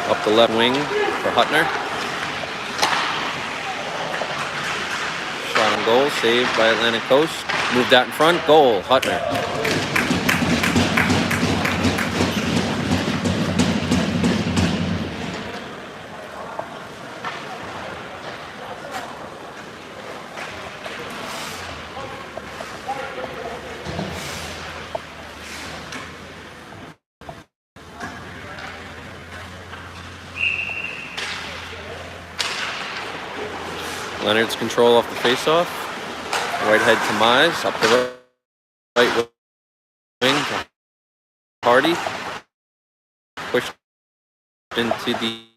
Up the left wing for Huttner. Shot on goal, saved by Atlantic Coast. Moved out in front, goal, Huttner. Leonard's control off the faceoff. Whitehead to Mize, up the right wing to Hardy. Pushed into the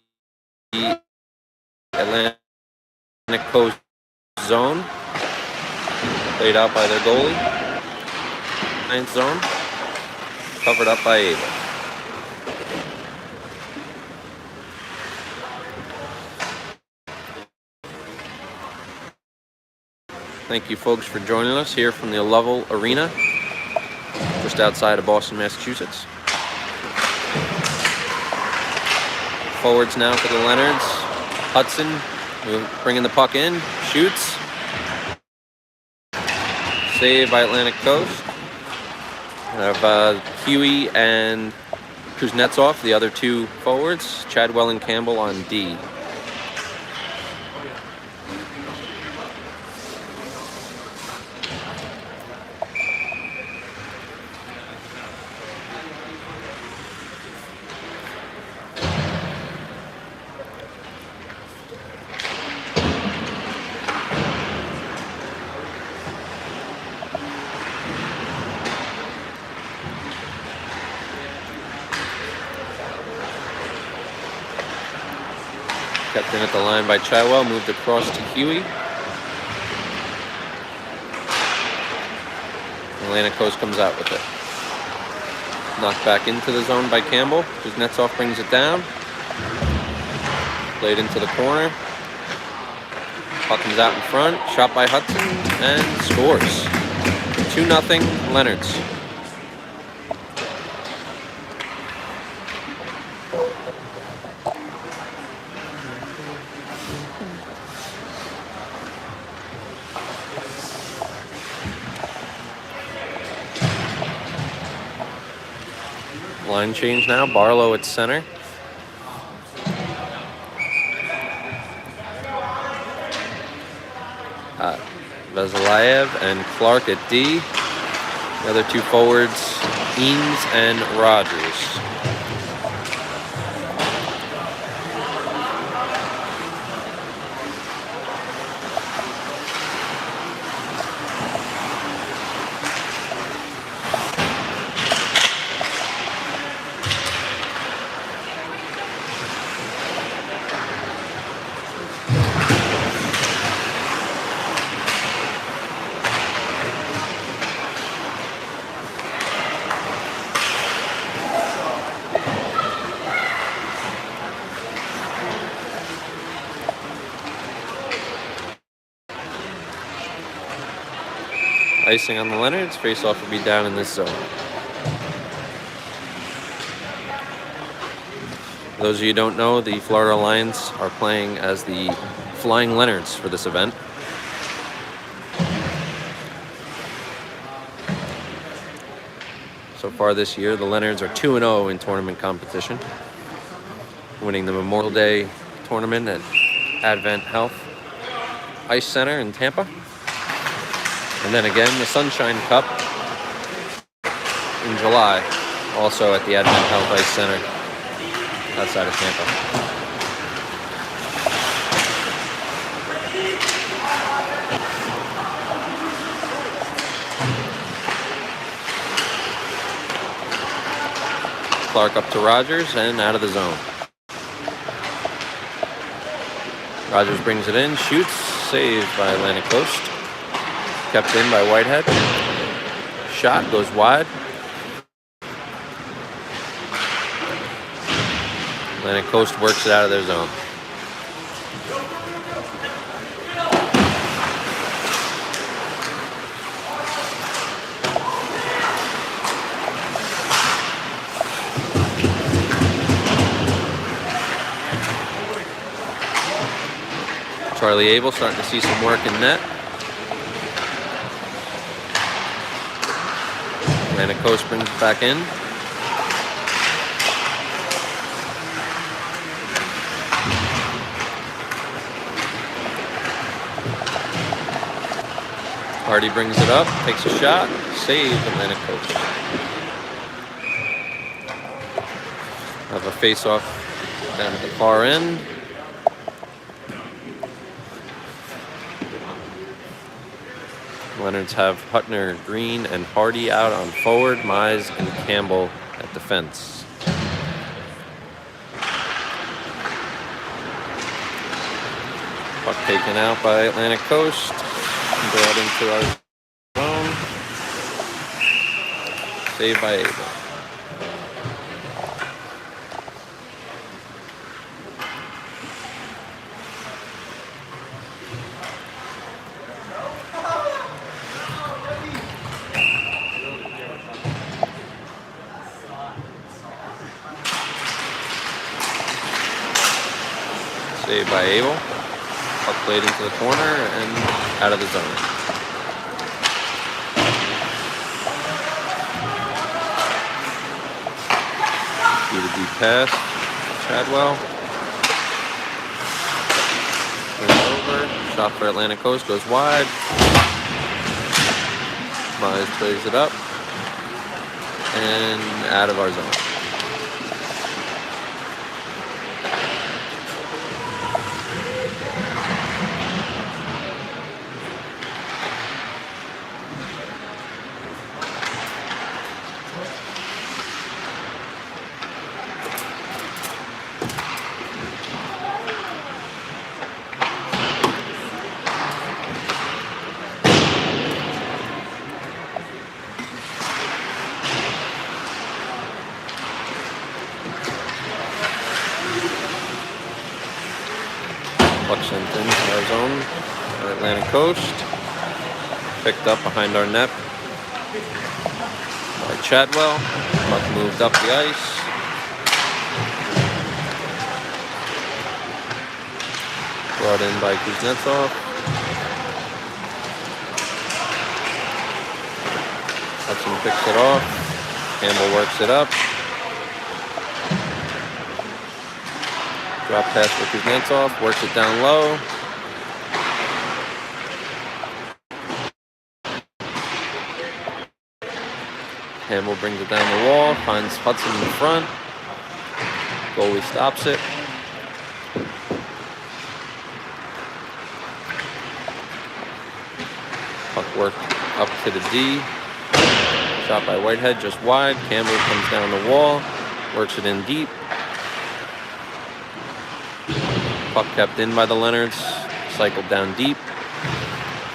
Atlantic Coast zone. Played out by their goalie. Ninth zone. Covered up by Abel. Thank you, folks, for joining us here from the Lovell Arena, just outside of Boston, Massachusetts. Forwards now for the Leonards. Hudson bringing the puck in, shoots. Saved by Atlantic Coast. We have Huey and Kuznetsov, the other two forwards. Chadwell and Campbell on D. Kept in at the line by Chadwell, moved across to Huey. Atlantic Coast comes out with it. Knocked back into the zone by Campbell. Kuznetsov brings it down. Played into the corner. Puck comes out in front. Shot by Hudson and scores. 2-0 Leonards. Line change now. Barlow at center. Vasilayev and Clark at D. The other two forwards, Eames and Rogers. Icing on the Leonards. Face-off will be down in this zone. For those of you who don't know, the Florida Lions are playing as the Flying Leonards for this event. So far this year, the Leonards are 2-0 in tournament competition, winning the Memorial Day tournament at Advent Health Ice Center in Tampa. And then again, the Sunshine Cup in July, also at the Advent Health Ice Center outside of Tampa. Clark up to Rogers and out of the zone. Rogers brings it in, shoots, saved by Atlantic Coast. Kept in by Whitehead. Shot goes wide. Atlantic Coast works it out of their zone. Charlie Abel starting to see some work in net. Atlantic Coast brings it back in. Hardy brings it up, takes a shot, save Atlantic Coast. Have a face-off down at the far end. Leonards have Hutner, Green, and Hardy out on forward, Mize and Campbell at defense. Puck taken out by Atlantic Coast. Brought into our zone. Saved by Abel. Saved by Abel. Puck played into the corner and out of the zone. Beat a deep pass. Chadwell. Turns over. Shot for Atlantic Coast goes wide. Mize plays it up. And out of our zone. Puck sent into our zone at Atlantic Coast. Picked up behind our net by Chadwell. Puck moved up the ice. Brought in by Kuznetsov. Hudson picks it off. Campbell works it up. Drop pass for Kuznetsov, works it down low. Campbell brings it down the wall, finds Hudson in the front. Goalie stops it. Puck worked up to the D. Shot by Whitehead, just wide. Campbell comes down the wall, works it in deep. Puck kept in by the Leonards, cycled down deep.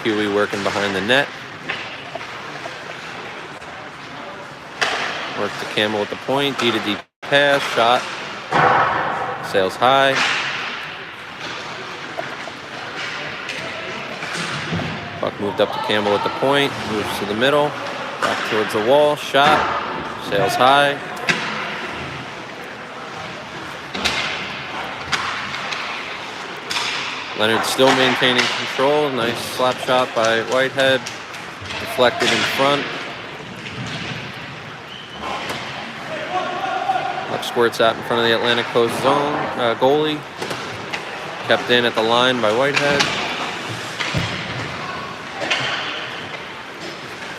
Huey working behind the net. Worked to Campbell at the point, D to D pass, shot. Sails high. Puck moved up to Campbell at the point, moves to the middle, back towards the wall, shot. Sails high. Leonard still maintaining control. Nice slap shot by Whitehead. Deflected in front. Puck squirts out in front of the Atlantic Coast zone. Goalie. Kept in at the line by Whitehead.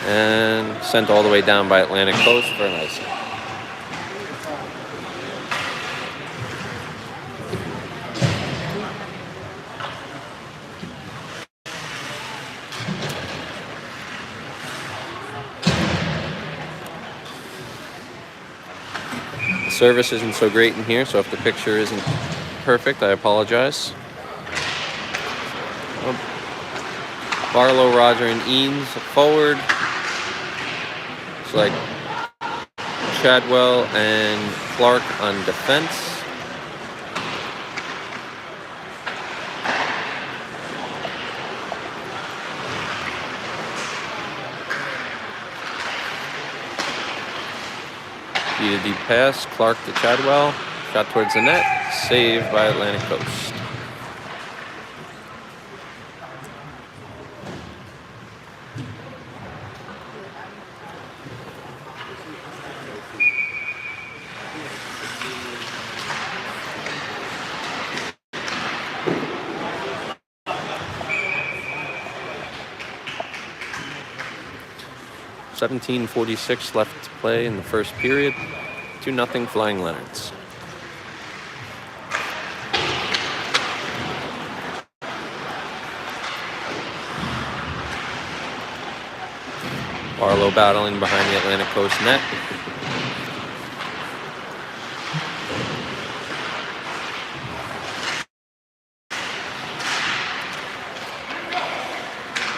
And sent all the way down by Atlantic Coast for an icing. Service isn't so great in here, so if the picture isn't perfect, I apologize. Barlow, Roger, and Eames forward. It's like Chadwell and Clark on defense. D to deep pass, Clark to Chadwell, shot towards the net, saved by Atlantic Coast. 17:46 left to play in the first period. 2-0 Flying Leonards. Barlow battling behind the Atlantic Coast net.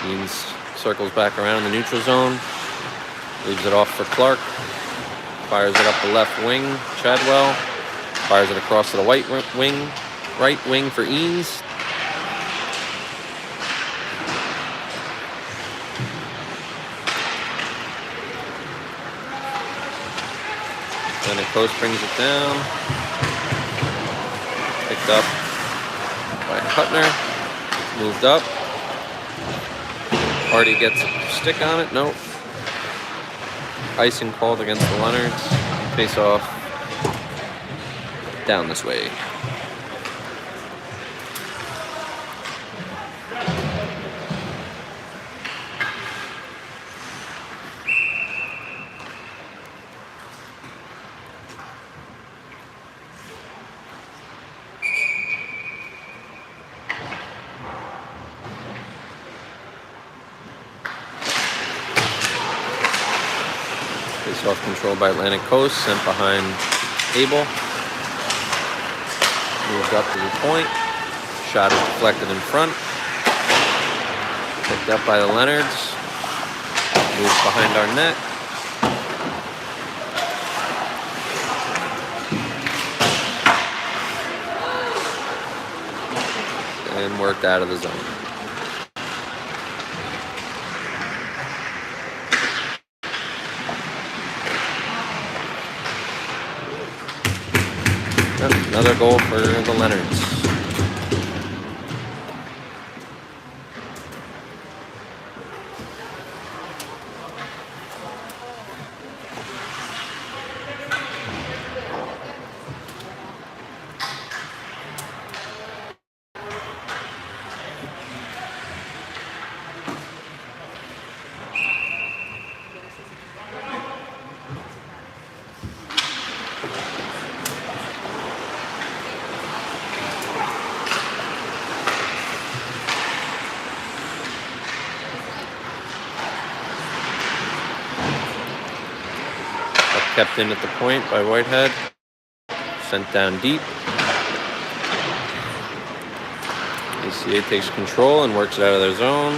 Eanes circles back around the neutral zone. Leaves it off for Clark. Fires it up the left wing. Chadwell. Fires it across to the right wing for Eanes. Atlantic Coast brings it down. Picked up by Hutner. Moved up. Hardy gets a stick on it. Nope. Icing called against the Leonards. Face off down this way. Face-off controlled by Atlantic Coast, sent behind Abel. Moved up to the point. Shot is deflected in front. Picked up by the Leonards. Moves behind our net. And worked out of the zone. Another goal for the Leonards. Kept in at the point by Whitehead. Sent down deep. ACA takes control and works it out of their zone.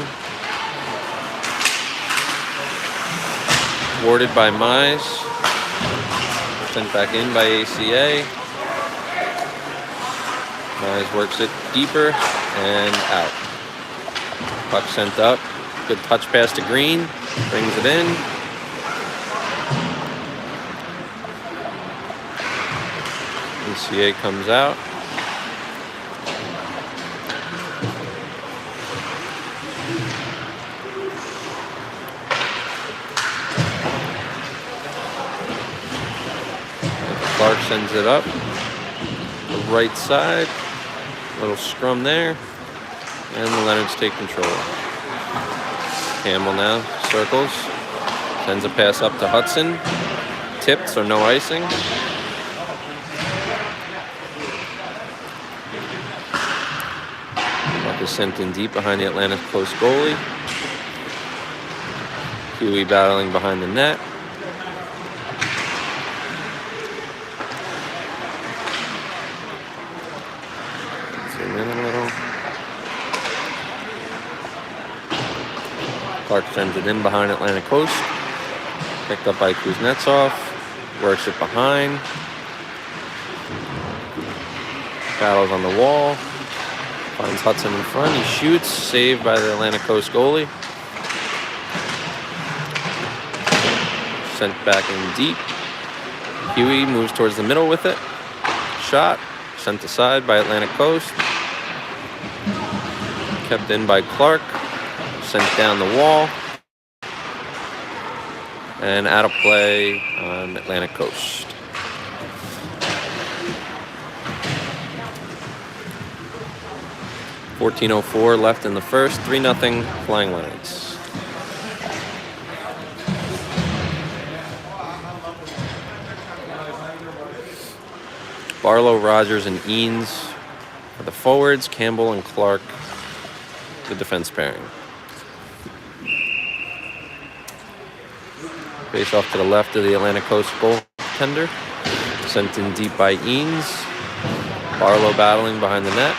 Warded by Mize. Sent back in by ACA. Mize works it deeper and out. Puck sent up. Good touch pass to Green. Brings it in. ACA comes out. Clark sends it up. The right side. Little scrum there. And the Leonards take control. Campbell now circles. Sends a pass up to Hudson. Tipped, so no icing. Is sent in deep behind the Atlantic Coast goalie. Huey battling behind the net. Zoom in a little. Clark sends it in behind Atlantic Coast. Picked up by Kuznetsov. Works it behind. Battles on the wall. Finds Hudson in front. He shoots. Saved by the Atlantic Coast goalie. Sent back in deep. Huey moves towards the middle with it. Shot. Sent aside by Atlantic Coast. Kept in by Clark. Sent down the wall. And out of play on Atlantic Coast. .14:04 left in the first. 3-0 Flying Leonards. Barlow, Rogers, and Eanes are the forwards. Campbell and Clark, the defense pairing. Face off to the left of the Atlantic Coast goaltender. Sent in deep by Eanes. Barlow battling behind the net.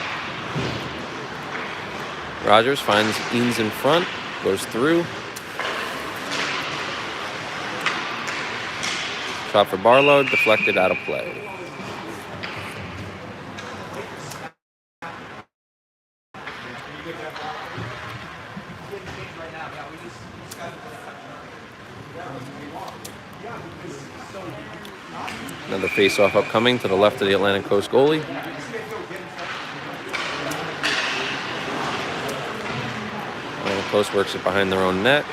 Rogers finds Eanes in front. Goes through. Shot for Barlow. Deflected out of play. Another face-off upcoming to the left of the Atlantic Coast goalie. Atlantic Coast works it behind their own net.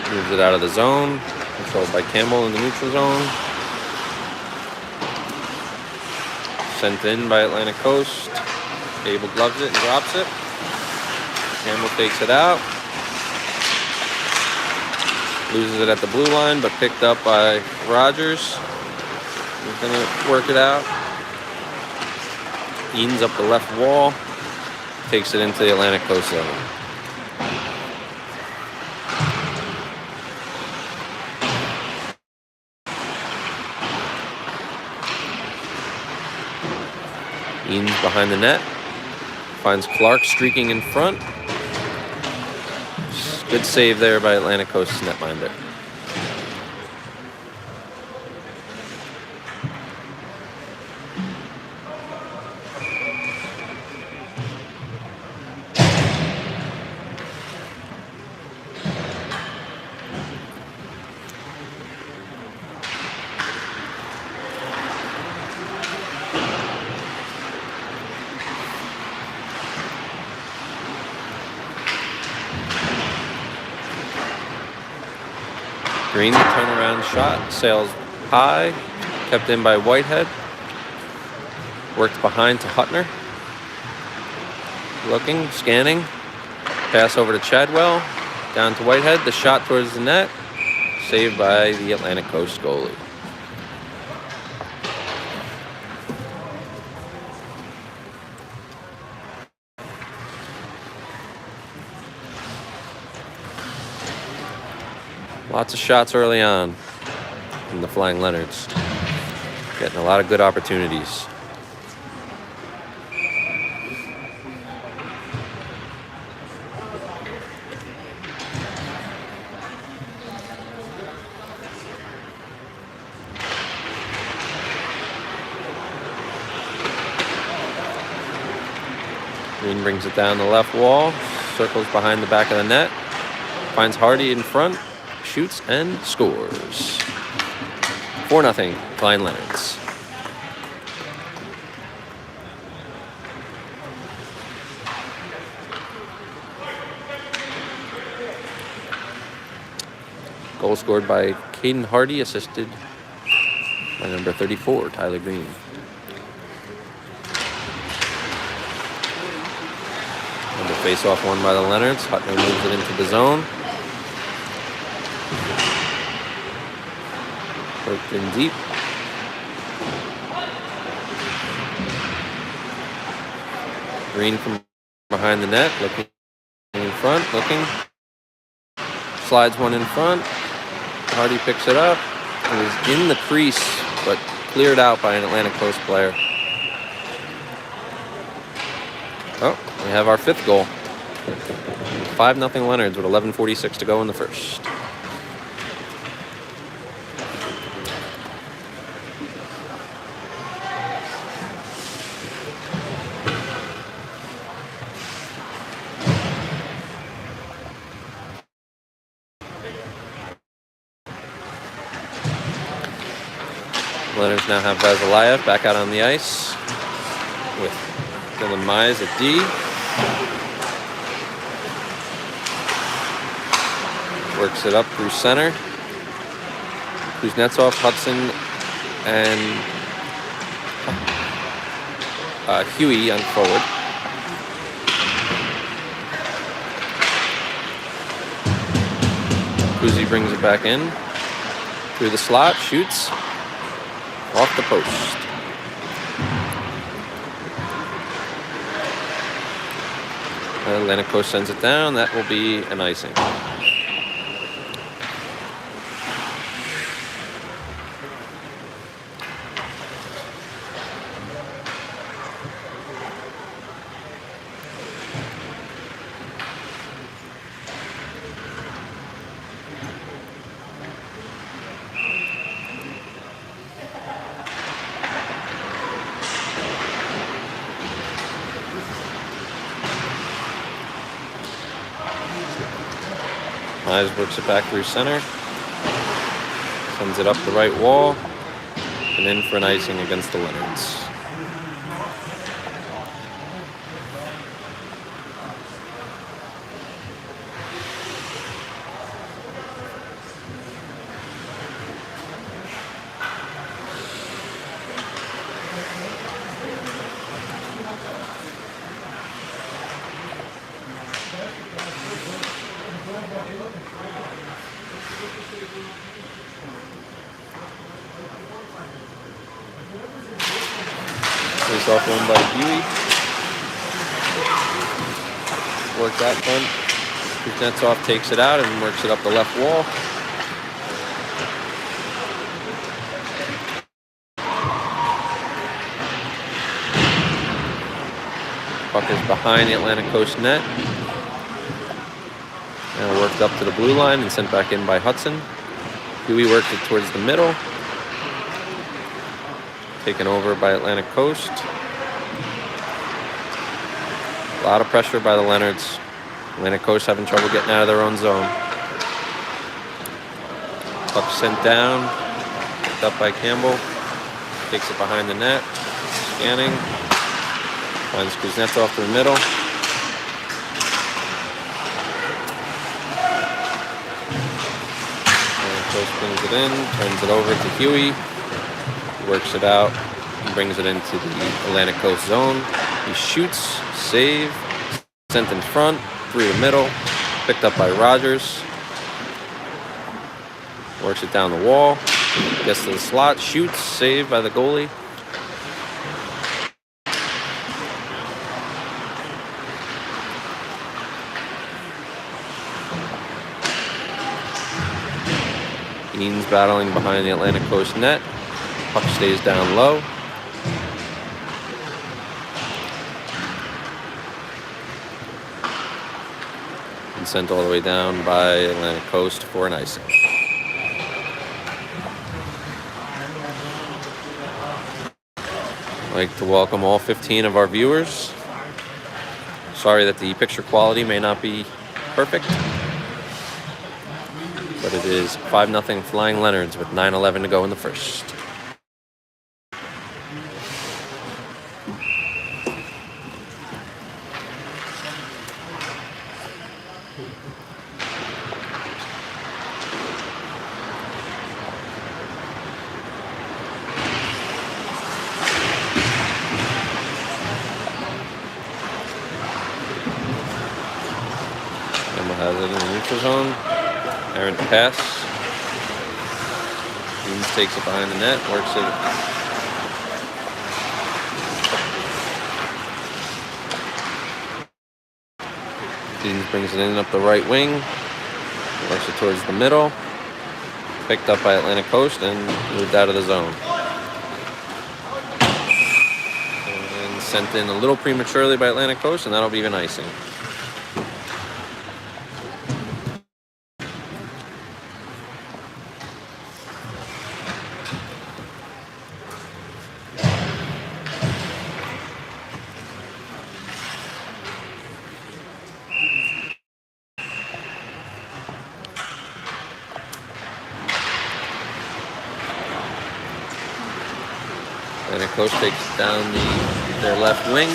Moves it out of the zone. Controlled by Campbell in the neutral zone. Sent in by Atlantic Coast. Cable gloves it and drops it. Campbell takes it out. Loses it at the blue line, but picked up by Rogers. He's going to work it out. Eanes up the left wall. Takes it into the Atlantic Coast zone. Eanes behind the net. Finds Clark streaking in front. Good save there by Atlantic Coast's netminder. Green, the turnaround shot, sails high, kept in by Whitehead. Worked behind to Hutner. Looking, scanning. Pass over to Chadwell, down to Whitehead. The shot towards the net, saved by the Atlantic Coast goalie. Lots of shots early on from the Flying Leonards. Getting a lot of good opportunities. Green brings it down the left wall, circles behind the back of the net, finds Hardy in front, shoots and scores. 4-0, Flying Leonards. Goal scored by Caden Hardy, assisted by number 34, Tyler Green. Another face-off won by the Leonards. Hutner moves it into the zone. Worked in deep. Green from behind the net, looking in front, looking. Slides one in front. Hardy picks it up. It was in the crease, but cleared out by an Atlantic Coast player. Oh, we have our fifth goal. 5-0 Leonards with 11:46 to go in the first. Leonards now have Vasileyev back out on the ice with Dylan Mize at D. Works it up through center. Kuznetsov, Hudson, and Huey on forward. Kuzi brings it back in through the slot, shoots. off the post. Atlantic Coast sends it down. That will be an icing. Mize works it back through center, sends it up the right wall, and in for an icing against the Leonards. Face off one by Huey. Work that front. Kuznetsov takes it out and works it up the left wall. Puck is behind the Atlantic Coast net. Now worked up to the blue line and sent back in by Hudson. Huey works it towards the middle. Taken over by Atlantic Coast. A lot of pressure by the Leonards. Atlantic Coast having trouble getting out of their own zone. Puck sent down. Picked up by Campbell. Takes it behind the net. Scanning. Finds Kuznetsov through the middle. Atlantic Coast brings it in. Turns it over to Huey. Works it out, brings it into the Atlantic Coast zone. He shoots, save, sent in front, through the middle, picked up by Rogers. Works it down the wall, gets to the slot, shoots, save by the goalie. Eanes battling behind the Atlantic Coast net. Puck stays down low. And sent all the way down by Atlantic Coast for an icing. I'd like to welcome all 15 of our viewers. Sorry that the picture quality may not be perfect, but it is 5-0 Flying Leonards with 9:11 to go in the first. Has it in the neutral zone. Errant pass. Eanes takes it behind the net, works it. Eanes brings it in up the right wing. Works it towards the middle. Picked up by Atlantic Coast and moved out of the zone. And sent in a little prematurely by Atlantic Coast, and that'll be an icing. Atlantic Coast takes down their left wing.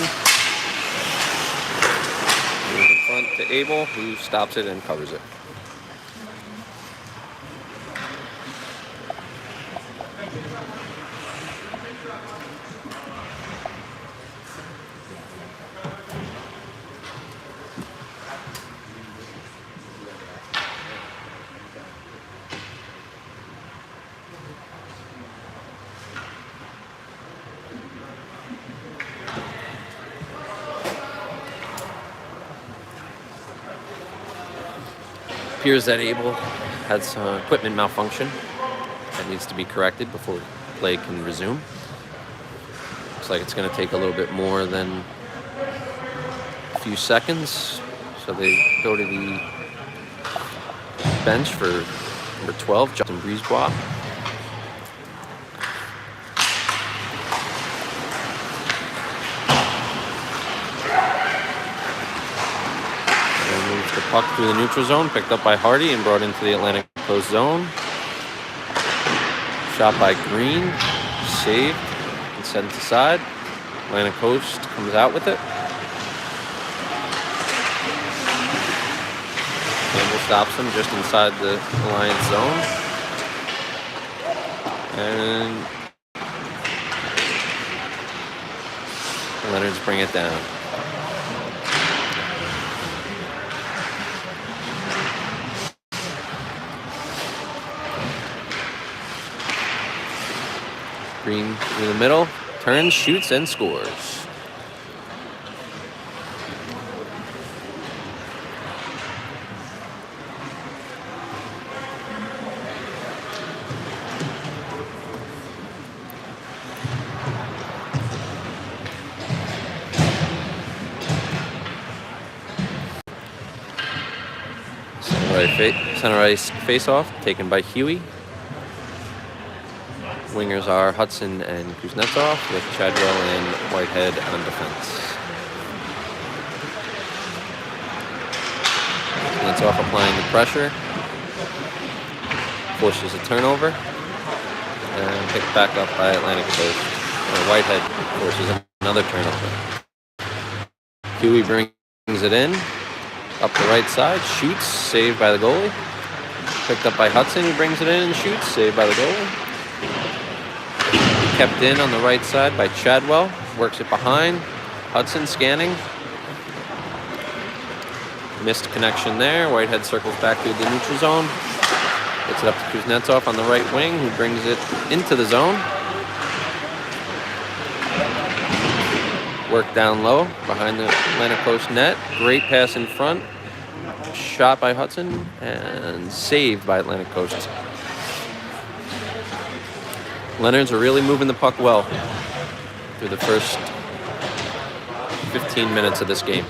Moves in front to Abel, who stops it and covers it. appears that Abel had some equipment malfunction that needs to be corrected before play can resume. Looks like it's going to take a little bit more than a few seconds. So they go to the bench for number 12, Justin Brisebois. And moves the puck through the neutral zone, picked up by Hardy and brought into the Atlantic Coast zone. Shot by Green, saved and sent aside. Atlantic Coast comes out with it. Campbell stops him just inside the Alliance zone. And Leonards bring it down. Green through the middle, turns, shoots, and scores. Center ice face-off taken by Huey. Wingers are Hudson and Kuznetsov with Chadwell and Whitehead on defense. Kuznetsov applying the pressure. Forces a turnover. And picked back up by Atlantic Coast. Whitehead forces another turnover. Huey brings it in. Up the right side. Shoots. Saved by the goalie. Picked up by Hudson, who brings it in and shoots. Saved by the goalie. Kept in on the right side by Chadwell. Works it behind. Hudson scanning. Missed connection there. Whitehead circles back through the neutral zone. Gets it up to Kuznetsov on the right wing, who brings it into the zone. Work down low behind the Atlantic Coast net. Great pass in front. Shot by Hudson and saved by Atlantic Coast. Leonards are really moving the puck well through the first 15 minutes of this game.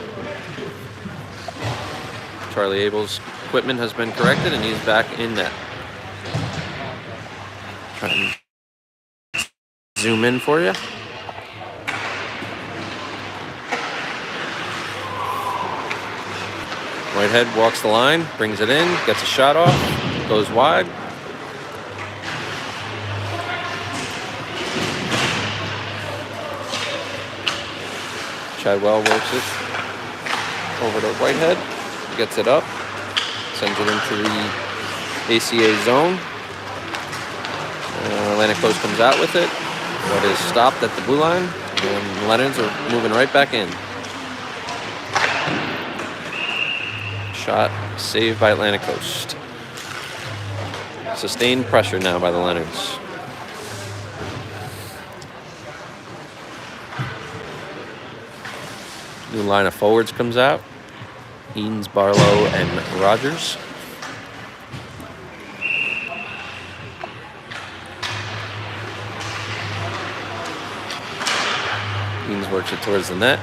Charlie Abel's equipment has been corrected and he's back in net. Try and zoom in for you. Whitehead walks the line, brings it in, gets a shot off, goes wide. Chadwell works it over to Whitehead, gets it up, sends it into the ACA zone. Atlantic Coast comes out with it, but is stopped at the blue line, and Leonards are moving right back in. Shot saved by Atlantic Coast. Sustained pressure now by the Leonards. New line of forwards comes out. Eanes, Barlow, and Rogers. Eanes works it towards the net.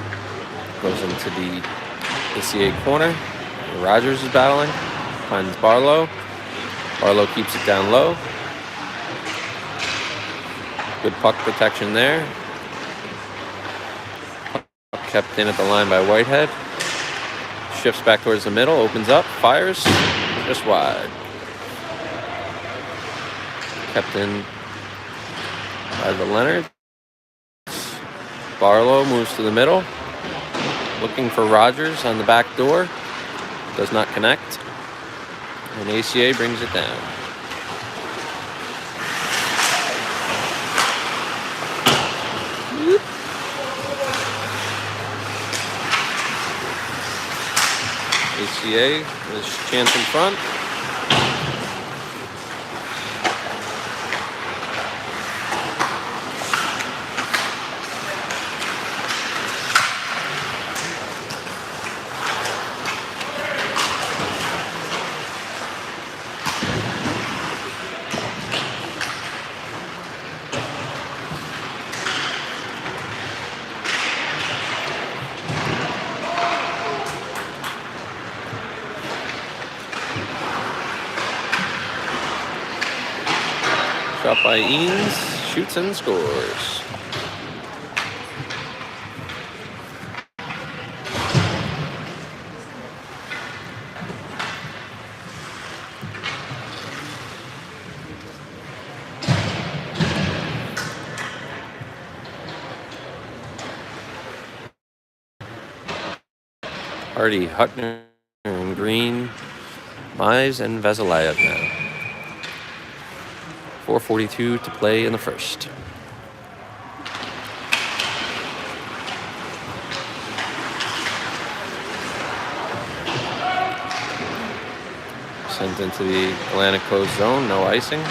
Goes into the ACA corner. Rogers is battling. Finds Barlow. Barlow keeps it down low. Good puck protection there. Kept in at the line by Whitehead. Shifts back towards the middle, opens up, fires, just wide. Kept in by the Leonards. Barlow moves to the middle, looking for Rogers on the back door. Does not connect. And ACA brings it down. ACA with a chance in front. Shot by Eanes, shoots and scores. Hardy, Hutner, and Green, Mize, and Vasilyev now. 4:42 to play in the first. Sent into the Atlantic Coast zone, no icing.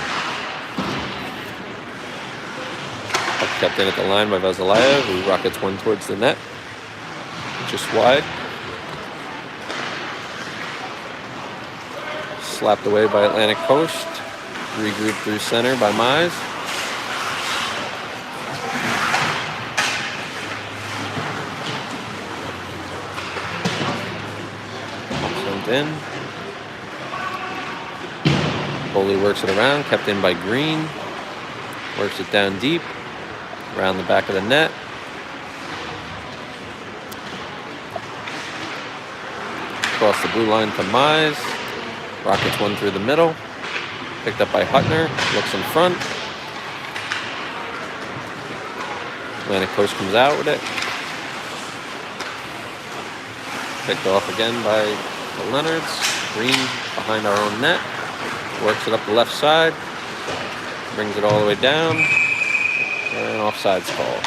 Puck kept in at the line by Vasilyev, who rockets one towards the net, just wide. Slapped away by Atlantic Coast. Regrouped through center by Mize. Sent in. Foley works it around, kept in by Green. Works it down deep, around the back of the net. Across the blue line to Mize. Rockets one through the middle. Picked up by Hutner. Looks in front. Atlantic Coast comes out with it. Picked off again by the Leonards. Green behind our own net. Works it up the left side. Brings it all the way down. And offside's called.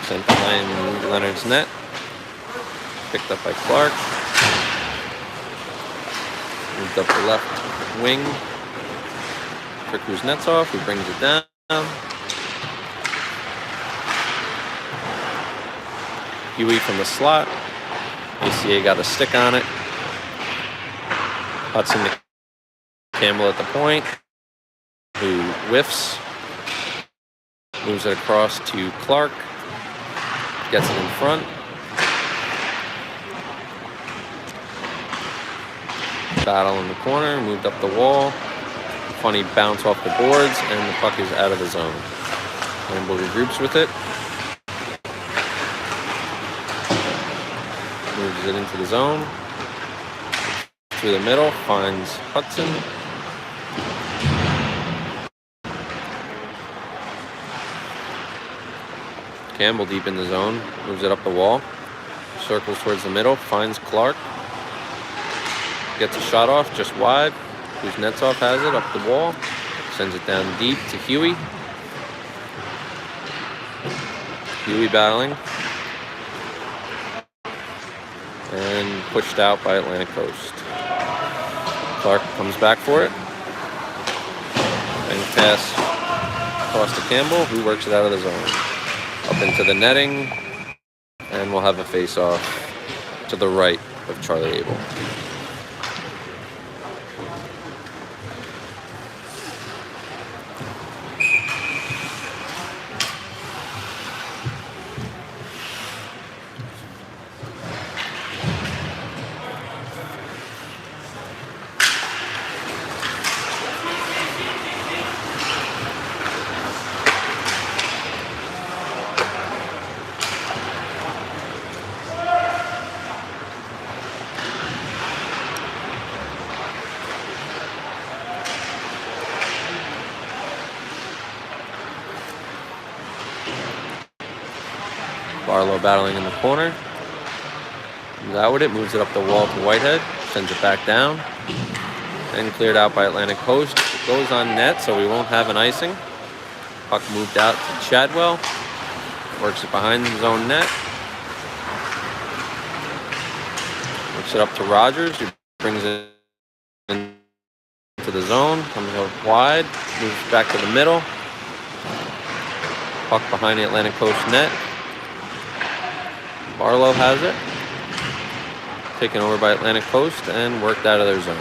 Sent behind Leonard's net. Picked up by Clark. Moved up the left wing for Kuznetsov, who brings it down. Huey from the slot. ACA got a stick on it. Hudson to Campbell at the point, who whiffs. Moves it across to Clark. Gets it in front. Battle in the corner, moved up the wall. Funny bounce off the boards, and the puck is out of the zone. Campbell regroups with it. Moves it into the zone. Through the middle, finds Hudson. Campbell deep in the zone, moves it up the wall, circles towards the middle, finds Clark, gets a shot off just wide. Kuznetsov has it up the wall, sends it down deep to Huey. Huey battling, and pushed out by Atlantic Coast. Clark comes back for it, and pass across to Campbell, who works it out of the zone. Up into the netting, and we'll have a face-off to the right of Charlie Abel. Barlow battling in the corner. Comes out with it, moves it up the wall to Whitehead, sends it back down, and cleared out by Atlantic Coast. It goes on net, so we won't have an icing. Puck moved out to Chadwell, works it behind his own net. Works it up to Rogers, who brings it into into the zone, comes out wide, moves back to the middle. Puck behind the Atlantic Coast net. Barlow has it. Taken over by Atlantic Coast and worked out of their zone.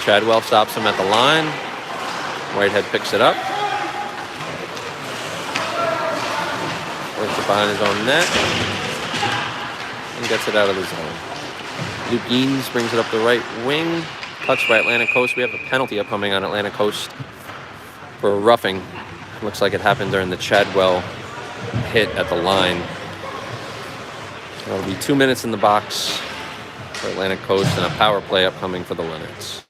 Chadwell stops him at the line. Whitehead picks it up. Works it behind his own net. And gets it out of the zone. Luke Eanes brings it up the right wing. Touched by Atlantic Coast. We have a penalty upcoming on Atlantic Coast for a roughing. Looks like it happened during the Chadwell hit at the line. It'll be 2 minutes in the box for Atlantic Coast and a power play upcoming for the Leonards.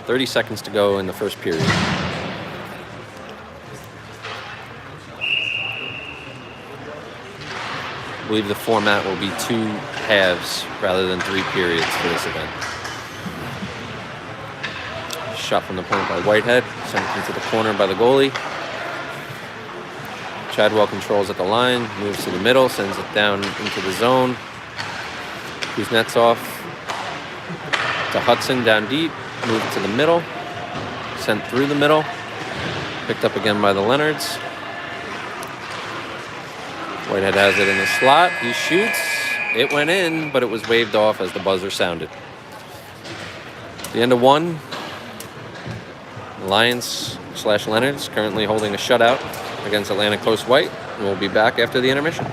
.30 seconds to go in the first period. I believe the format will be 2 halves rather than 3 periods for this event. Shot from the point by Whitehead, sent into the corner by the goalie. Chadwell controls at the line, moves to the middle, sends it down into the zone. Kuznetsov to Hudson down deep, moved to the middle, sent through the middle, picked up again by the Leonards. Whitehead has it in the slot. He shoots. It went in, but it was waved off as the buzzer sounded. The end of 1. Lions/Leonards currently holding a shutout against Atlantic Coast White. We'll be back after the intermission.